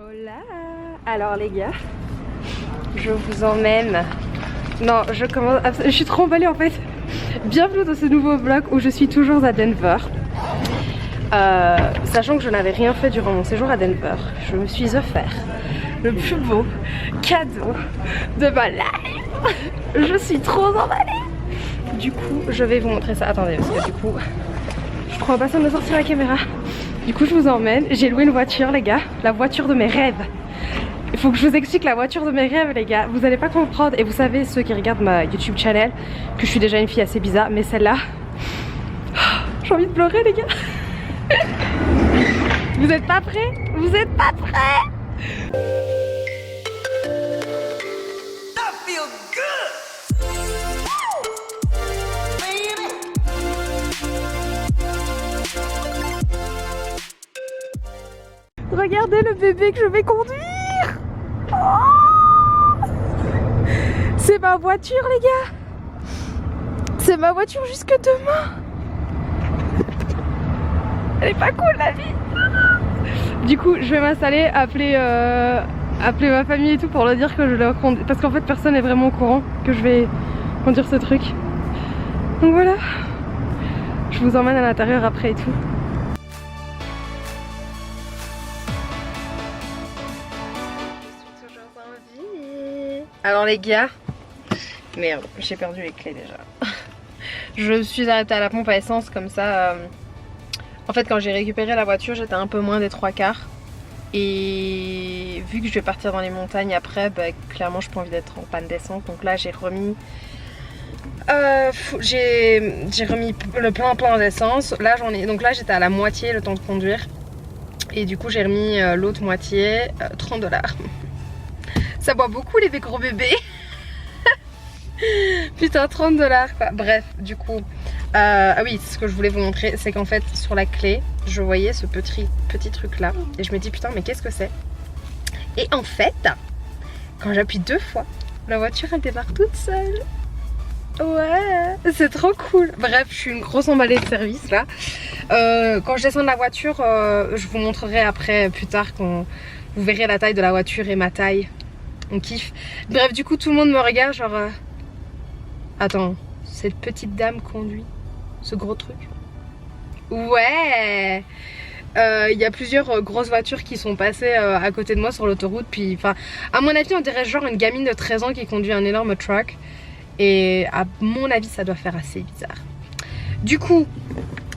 Hola. Alors les gars, je vous emmène. Non, je suis trop emballée en fait. Bienvenue dans ce nouveau vlog où je suis toujours à Denver. Sachant que je n'avais rien fait durant mon séjour à Denver, je me suis offert le plus beau cadeau de ma life. Je suis trop emballée. Du coup, je vais vous montrer ça. Attendez, parce que du coup, je prends pas ça de me sortir la caméra. Du coup, je vous emmène. J'ai loué une voiture, les gars. La voiture de mes rêves. Il faut que je vous explique la voiture de mes rêves, les gars. Vous allez pas comprendre. Et vous savez, ceux qui regardent ma YouTube channel, que je suis déjà une fille assez bizarre. Mais celle-là, j'ai envie de pleurer, les gars. Vous êtes pas prêts? Vous êtes pas prêts? Regardez le bébé que je vais conduire. Oh, c'est ma voiture, les gars. C'est ma voiture jusque demain. Elle est pas cool, la vie. Du coup, je vais m'installer, appeler ma famille et tout pour leur dire que je vais conduire. Parce qu'en fait, personne n'est vraiment au courant que je vais conduire ce truc. Donc voilà. Je vous emmène à l'intérieur après et tout. Alors les gars, merde, j'ai perdu les clés déjà. Je me suis arrêtée à la pompe à essence comme ça. En fait, quand j'ai récupéré la voiture, j'étais un peu moins des 3/4. Et vu que je vais partir dans les montagnes après, bah, clairement, je n'ai pas envie d'être en panne d'essence. Donc là, j'ai remis le plein d'essence. Là, donc là, j'étais à la moitié le temps de conduire. Et du coup, j'ai remis l'autre moitié, $30. Ça boit beaucoup les gros bébés. Putain, $30 quoi. Bref, du coup, ah oui, ce que je voulais vous montrer, c'est qu'en fait, sur la clé, je voyais ce petit truc là. Et je me dis, putain, mais qu'est-ce que c'est? Et en fait, quand j'appuie 2 fois, la voiture elle démarre toute seule. Ouais, c'est trop cool. Bref, je suis une grosse emballée de service là. Quand je descends de la voiture, je vous montrerai après, plus tard, quand vous verrez la taille de la voiture et ma taille. On kiffe. Bref, du coup, tout le monde me regarde genre... Attends, cette petite dame conduit ce gros truc? Ouais. Il y a plusieurs grosses voitures qui sont passées à côté de moi sur l'autoroute. Puis, enfin, à mon avis, on dirait genre une gamine de 13 ans qui conduit un énorme truck. Et à mon avis, ça doit faire assez bizarre. Du coup,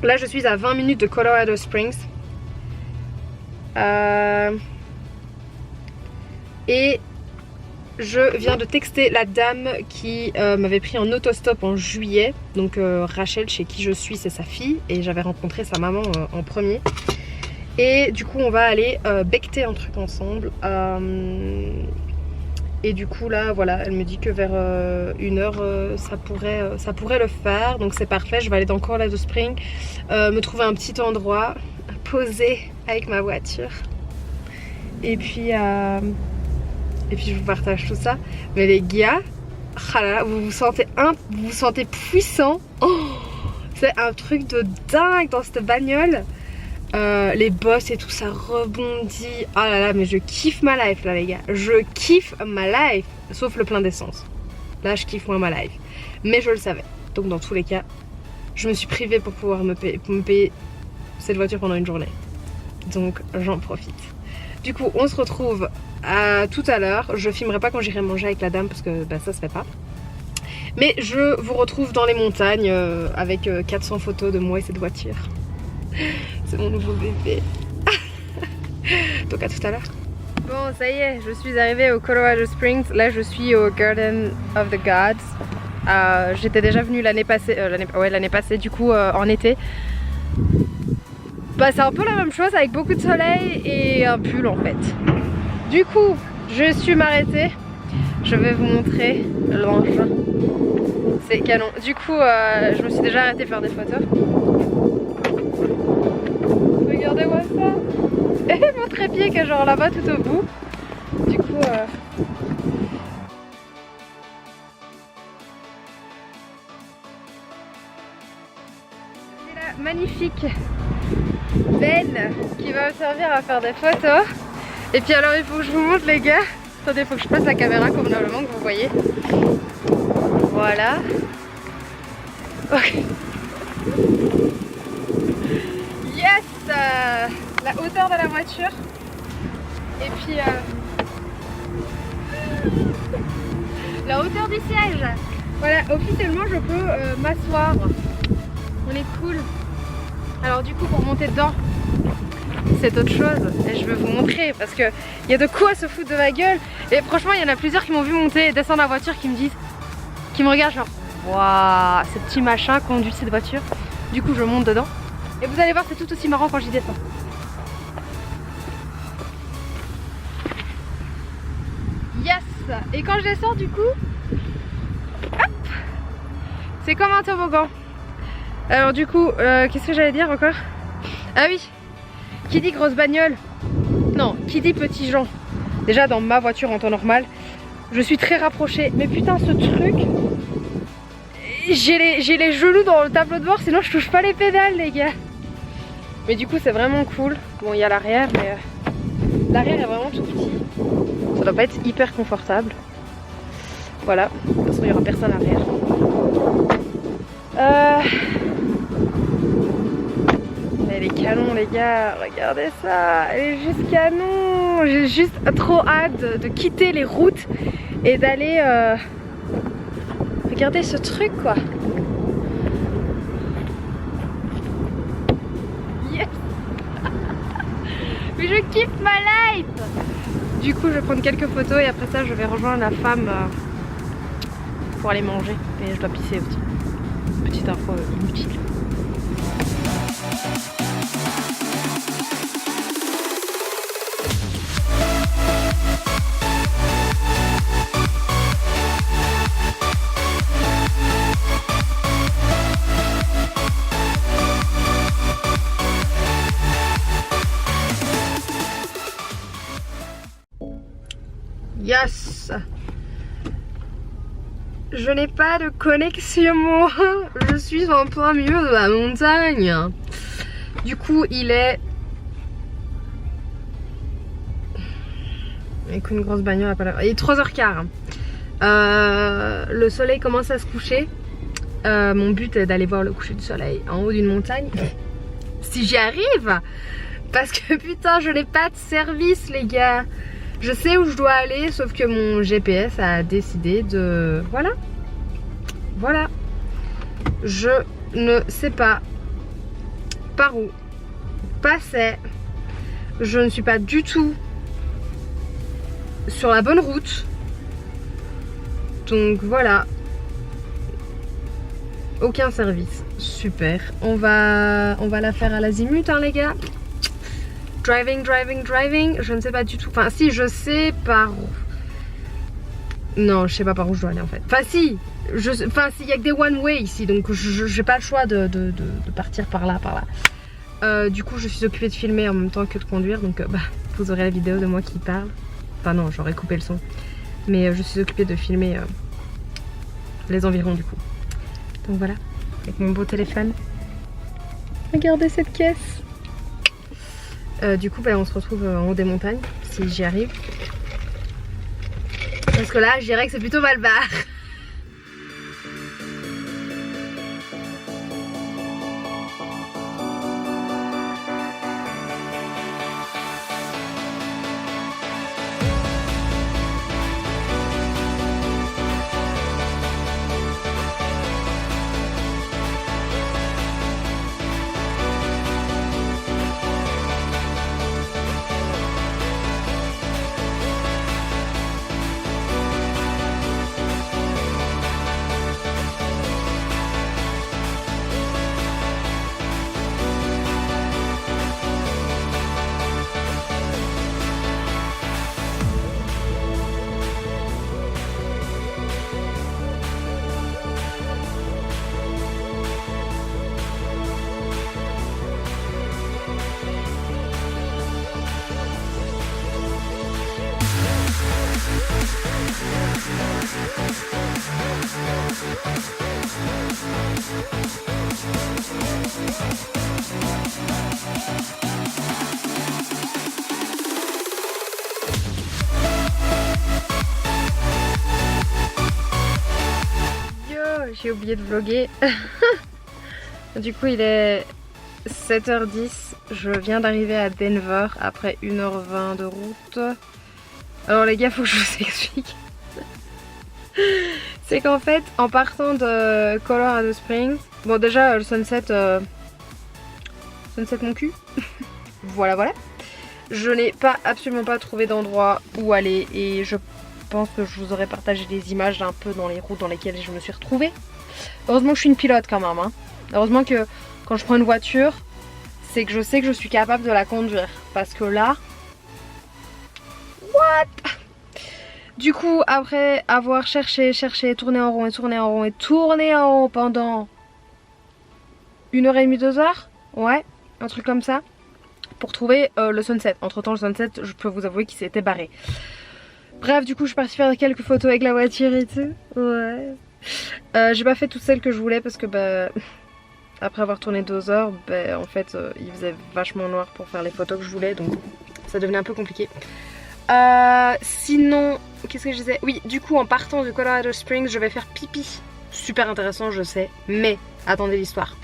là, je suis à 20 minutes de Colorado Springs. Et je viens de texter la dame qui m'avait pris en autostop en juillet. Donc Rachel, chez qui je suis, c'est sa fille. Et j'avais rencontré sa maman en premier. Et du coup, on va aller becter un truc ensemble. Et du coup, là, voilà, elle me dit que vers 1h, ça pourrait le faire. Donc c'est parfait, je vais aller dans Colorado Springs, me trouver un petit endroit, poser avec ma voiture. Et puis je vous partage tout ça. Mais les gars, ah là là, vous vous sentez puissant. Oh, c'est un truc de dingue dans cette bagnole. Les bosses et tout ça rebondit. Ah là là, mais je kiffe ma life là les gars. Je kiffe ma life. Sauf le plein d'essence. Là je kiffe moins ma life. Mais je le savais. Donc dans tous les cas, je me suis privée pour pouvoir me payer cette voiture pendant une journée. Donc j'en profite. Du coup on se retrouve tout à l'heure. Je filmerai pas quand j'irai manger avec la dame parce que bah, ça se fait pas. Mais je vous retrouve dans les montagnes avec 400 photos de moi et cette voiture. C'est mon nouveau bébé. Donc à tout à l'heure. Bon, ça y est, je suis arrivée au Colorado Springs. Là je suis au Garden of the Gods. J'étais déjà venue l'année passée, l'année passée du coup en été. Bah c'est un peu la même chose avec beaucoup de soleil et un pull en fait. Du coup, je suis m'arrêter. Je vais vous montrer l'engin. C'est canon. Du coup, je me suis déjà arrêtée faire des photos. Regardez-moi ça. Et mon trépied qui est genre là-bas tout au bout. Du coup... C'est la magnifique Ben qui va me servir à faire des photos. Et puis alors il faut que je vous montre les gars. Attendez, il faut que je passe la caméra convenablement que vous voyez. Voilà. Ok. Yes, la hauteur de la voiture. Et puis la hauteur du siège. Voilà, officiellement je peux m'asseoir. On est cool. Alors du coup pour monter dedans, c'est autre chose et je vais vous montrer parce que il y a de quoi se foutre de ma gueule. Et franchement il y en a plusieurs qui m'ont vu monter et descendre la voiture qui me disent, qui me regardent genre waouh, ce petit machin conduit cette voiture. Du coup je monte dedans et vous allez voir, c'est tout aussi marrant quand j'y descends. Yes. Et quand je descends du coup, hop, c'est comme un toboggan. Alors du coup qu'est-ce que j'allais dire encore? Ah oui, qui dit grosse bagnole, non, qui dit petit gens. Déjà dans ma voiture en temps normal je suis très rapprochée, mais putain ce truc, j'ai les genoux dans le tableau de bord, sinon je touche pas les pédales les gars. Mais du coup c'est vraiment cool. Bon il y a l'arrière, mais l'arrière est vraiment tout petit. Ça doit pas être hyper confortable. Voilà, de toute façon il y aura personne à l'arrière. Elle est canon les gars, regardez ça, elle est juste canon. J'ai juste trop hâte de quitter les routes et d'aller regarder ce truc quoi. Yes. Mais je kiffe ma life. Du coup je vais prendre quelques photos et après ça je vais rejoindre la femme pour aller manger. Et je dois pisser aussi. Petite info inutile. Yes. Je n'ai pas de connexion. Je suis en plein milieu de la montagne. Du coup il est avec une grosse bagnole à pas la... Il est 3h15. Le soleil commence à se coucher. Mon but est d'aller voir le coucher du soleil en haut d'une montagne. Si j'y arrive. Parce que putain je n'ai pas de service les gars. Je sais où je dois aller, sauf que mon GPS a décidé de... Voilà. Voilà. Je ne sais pas par où passer. Je ne suis pas du tout sur la bonne route. Donc voilà. Aucun service. Super. On va la faire à l'azimut hein les gars. Driving, driving, driving, je ne sais pas du tout. Enfin si, je sais par où. Non, je sais pas par où je dois aller en fait. Enfin si, enfin s'il y a que des one way ici, donc j'ai pas le choix de partir par là, du coup je suis occupée de filmer en même temps que de conduire, donc bah, vous aurez la vidéo de moi qui parle. Enfin non, j'aurais coupé le son. Mais je suis occupée de filmer les environs du coup. Donc voilà, avec mon beau téléphone. Regardez cette caisse. Du coup bah, on se retrouve en haut des montagnes si j'y arrive. Parce que là je dirais que c'est plutôt mal barre. j'ai oublié de vlogger. Du coup il est 7h10, je viens d'arriver à Denver après 1h20 de route. Alors les gars, faut que je vous explique. C'est qu'en fait, en partant de Colorado Springs, bon déjà le sunset, sunset mon cul. Voilà voilà. Je n'ai absolument pas trouvé d'endroit où aller et je pense que je vous aurais partagé des images d'un peu dans les routes dans lesquelles je me suis retrouvée. Heureusement que je suis une pilote quand même, hein. Heureusement que quand je prends une voiture, c'est que je sais que je suis capable de la conduire. Parce que là... What? Du coup, après avoir cherché, tourné en rond et tourné en rond et tourné en rond pendant 1h30, 2h, ouais, un truc comme ça, pour trouver le sunset. Entre temps, le sunset, je peux vous avouer qu'il s'était barré. Bref, du coup, je suis partie faire quelques photos avec la voiture et tout. Ouais. J'ai pas fait toutes celles que je voulais parce que, bah, après avoir tourné 2 heures, bah, en fait, il faisait vachement noir pour faire les photos que je voulais, donc ça devenait un peu compliqué. Sinon, qu'est-ce que je disais? Oui, du coup, en partant de Colorado Springs, je vais faire pipi. Super intéressant, je sais, mais attendez l'histoire.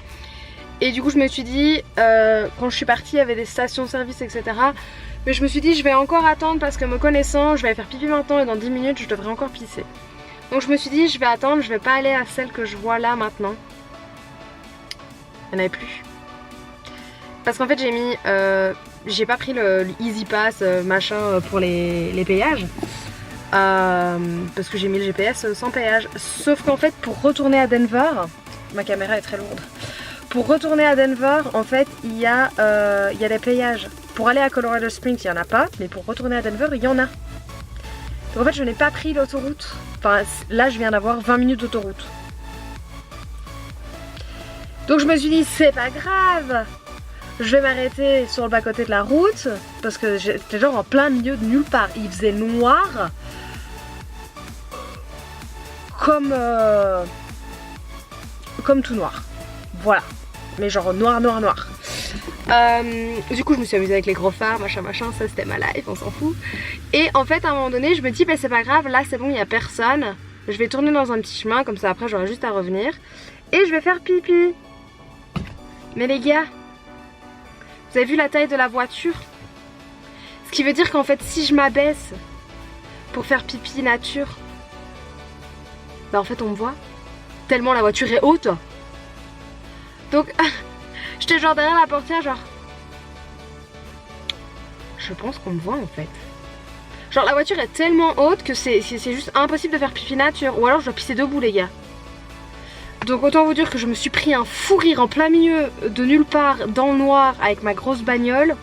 Et du coup, je me suis dit, quand je suis partie, il y avait des stations-service, etc. Mais je me suis dit, je vais encore attendre parce que me connaissant, je vais aller faire pipi maintenant et dans 10 minutes, je devrais encore pisser. Donc je me suis dit, je vais attendre, je vais pas aller à celle que je vois là maintenant. Il n'y en avait plus. Parce qu'en fait, j'ai mis... j'ai pas pris le Easy Pass machin pour les péages. Parce que j'ai mis le GPS sans péage. Sauf qu'en fait, pour retourner à Denver... Ma caméra est très lourde. Pour retourner à Denver, en fait, il y a des péages. Pour aller à Colorado Springs, il n'y en a pas. Mais pour retourner à Denver, il y en a. Donc en fait, je n'ai pas pris l'autoroute. Enfin, là, je viens d'avoir 20 minutes d'autoroute. Donc je me suis dit, c'est pas grave. Je vais m'arrêter sur le bas-côté de la route. Parce que j'étais genre en plein milieu de nulle part. Il faisait noir. Comme tout noir. Voilà. Mais genre noir, noir, noir. Du coup je me suis amusée avec les gros phares, machin machin, ça c'était ma life, on s'en fout. Et en fait à un moment donné je me dis bah c'est pas grave, là c'est bon, il n'y a personne. Je vais tourner dans un petit chemin, comme ça après j'aurai juste à revenir. Et je vais faire pipi. Mais les gars, vous avez vu la taille de la voiture? Ce qui veut dire qu'en fait si je m'abaisse pour faire pipi nature, bah en fait on me voit. Tellement la voiture est haute. Donc j'étais genre derrière la portière genre... Je pense qu'on me voit en fait. Genre la voiture est tellement haute que c'est juste impossible de faire pipi nature. Ou alors je dois pisser debout les gars. Donc autant vous dire que je me suis pris un fou rire en plein milieu de nulle part dans le noir avec ma grosse bagnole.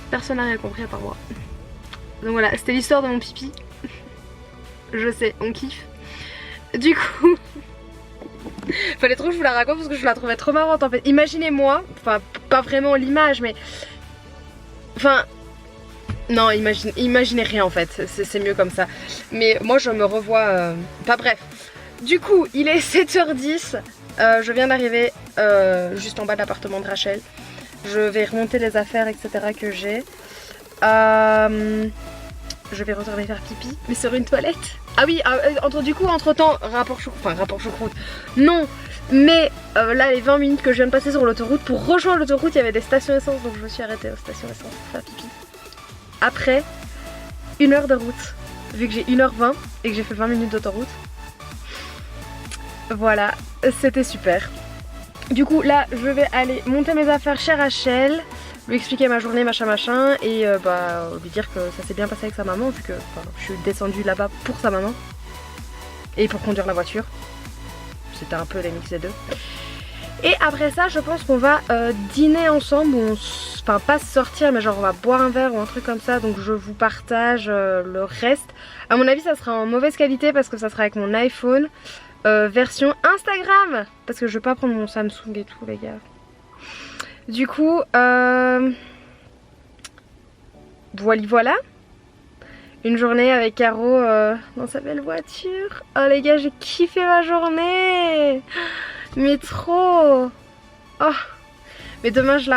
Personne n'a rien compris à part moi. Donc voilà, c'était l'histoire de mon pipi. Je sais, on kiffe. Du coup... Fallait trop que je vous la raconte parce que je la trouvais trop marrante en fait. Imaginez-moi, enfin pas vraiment l'image mais... Enfin... Non, imaginez rien en fait, c'est mieux comme ça. Mais moi je me revois... Enfin bref. Du coup, il est 7h10. Je viens d'arriver juste en bas de l'appartement de Rachel. Je vais remonter les affaires etc que j'ai. Je vais retourner faire pipi, mais sur une toilette. Ah oui, entre temps, rapport choucroute. Non, mais là, les 20 minutes que je viens de passer sur l'autoroute, pour rejoindre l'autoroute, il y avait des stations essence, donc je me suis arrêtée aux stations essence pour faire pipi. Après 1 heure de route, vu que j'ai 1h20 et que j'ai fait 20 minutes d'autoroute. Voilà, c'était super. Du coup, là, je vais aller monter mes affaires chez Rachel, lui expliquer ma journée machin machin et lui dire que ça s'est bien passé avec sa maman vu que je suis descendue là-bas pour sa maman et pour conduire la voiture. C'était un peu les mix des deux. Et après ça je pense qu'on va dîner ensemble, enfin pas sortir mais genre on va boire un verre ou un truc comme ça, donc je vous partage le reste. À mon avis ça sera en mauvaise qualité parce que ça sera avec mon iPhone version Instagram parce que je vais pas prendre mon Samsung et tout les gars. Du coup, voilà. Une journée avec Caro dans sa belle voiture. Oh les gars, j'ai kiffé ma journée. Mais trop. Oh. Mais demain, je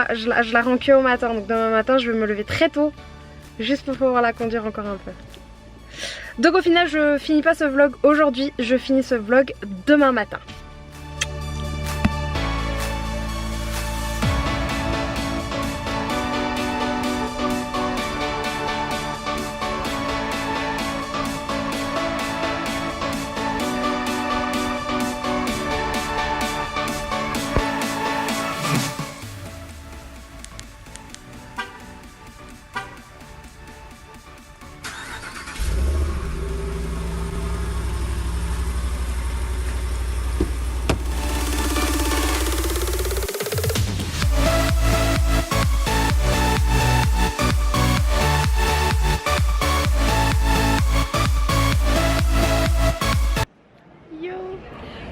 la rends que au matin. Donc demain matin, je vais me lever très tôt. Juste pour pouvoir la conduire encore un peu. Donc au final je finis pas ce vlog aujourd'hui, je finis ce vlog demain matin.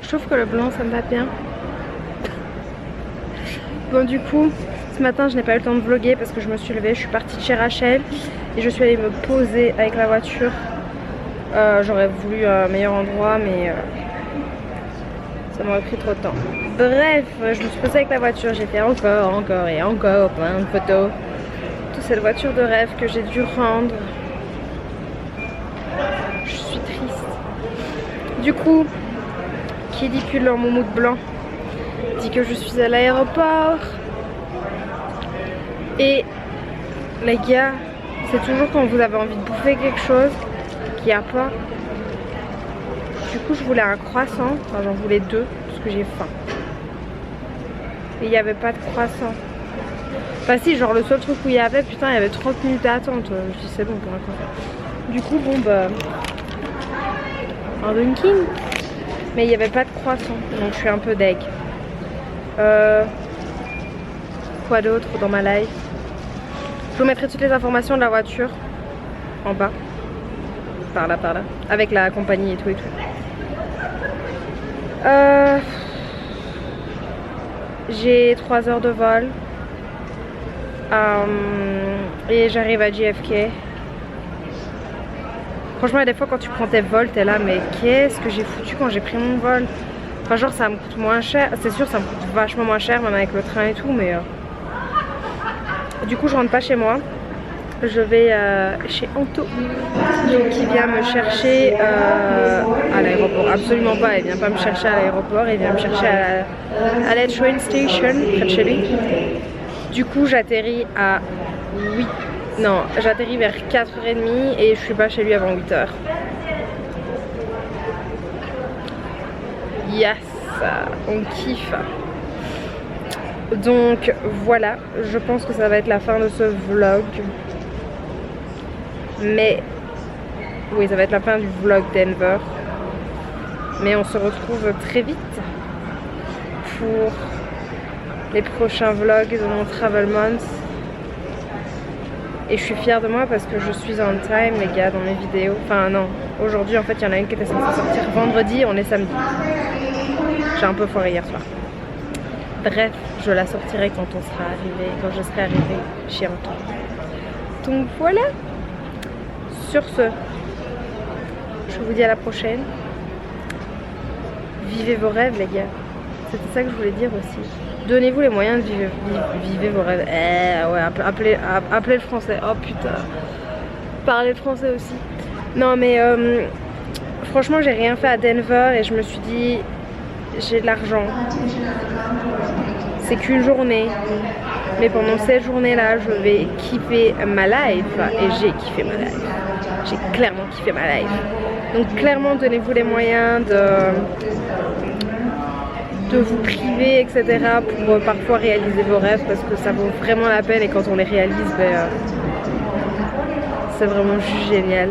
Je trouve que le blanc ça me va bien. Bon du coup ce matin je n'ai pas eu le temps de vlogger parce que je me suis levée, je suis partie de chez Rachel et je suis allée me poser avec la voiture. J'aurais voulu un meilleur endroit mais ça m'aurait pris trop de temps. Bref, je me suis posée avec la voiture, j'ai fait encore et encore plein de photos. Toute cette voiture de rêve que j'ai dû rendre. Je suis triste. Du coup, qui dit pull en moumoute blanc dit que je suis à l'aéroport. Et les gars, c'est toujours quand vous avez envie de bouffer quelque chose qu'il n'y a pas. Du coup je voulais un croissant, enfin j'en voulais deux parce que j'ai faim. Et il n'y avait pas de croissant. Enfin si, genre le seul truc où il y avait, putain il y avait 30 minutes d'attente. Je dis c'est bon pour un croissant. Du coup bon bah un Dunkin'. Mais il n'y avait pas de croissant, donc je suis un peu deg. Quoi d'autre dans ma life? Je vous mettrai toutes les informations de la voiture en bas. Par là, avec la compagnie et tout et tout. J'ai 3 heures de vol. Et j'arrive à JFK. Franchement, il y a des fois quand tu prends tes vols, t'es là, mais qu'est-ce que j'ai foutu quand j'ai pris mon vol? Enfin, genre, ça me coûte moins cher. C'est sûr, ça me coûte vachement moins cher, même avec le train et tout, mais... Du coup, je rentre pas chez moi. Je vais chez Anto, qui vient me chercher à l'aéroport. Absolument pas, il vient pas me chercher à l'aéroport, il vient me chercher à la train station, près de chez lui. Du coup, j'atterris à 8. Non, j'atterris vers 4h30 et je suis pas chez lui avant 8h. Yes, on kiffe. Donc voilà, je pense que ça va être la fin de ce vlog. Mais oui, ça va être la fin du vlog Denver. Mais on se retrouve très vite pour les prochains vlogs de mon Travel Month. Et je suis fière de moi parce que je suis on time les gars dans mes vidéos. Enfin non, aujourd'hui en fait il y en a une qui était censée sortir vendredi, on est samedi. J'ai un peu foiré hier soir. Bref, je la sortirai quand on sera arrivé, quand je serai arrivée chez Antoine. Donc voilà. Sur ce, je vous dis à la prochaine. Vivez vos rêves les gars. C'était ça que je voulais dire aussi. Donnez-vous les moyens de vivre vos rêves. Ouais, appelez le français. Oh putain. Parlez le français aussi. Non mais franchement j'ai rien fait à Denver et je me suis dit j'ai de l'argent. C'est qu'une journée. Mais pendant cette journée là je vais kiffer ma life. Et j'ai kiffé ma life. J'ai clairement kiffé ma life. Donc clairement donnez-vous les moyens de vous priver, etc. pour parfois réaliser vos rêves parce que ça vaut vraiment la peine et quand on les réalise, c'est vraiment juste génial.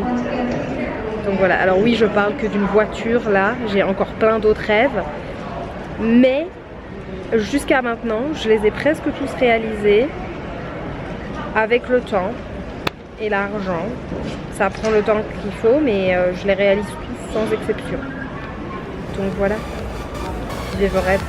Donc voilà, alors oui je parle que d'une voiture là, j'ai encore plein d'autres rêves, mais jusqu'à maintenant je les ai presque tous réalisés avec le temps et l'argent. Ça prend le temps qu'il faut mais je les réalise tous sans exception. Donc voilà. Vivez vos rêves.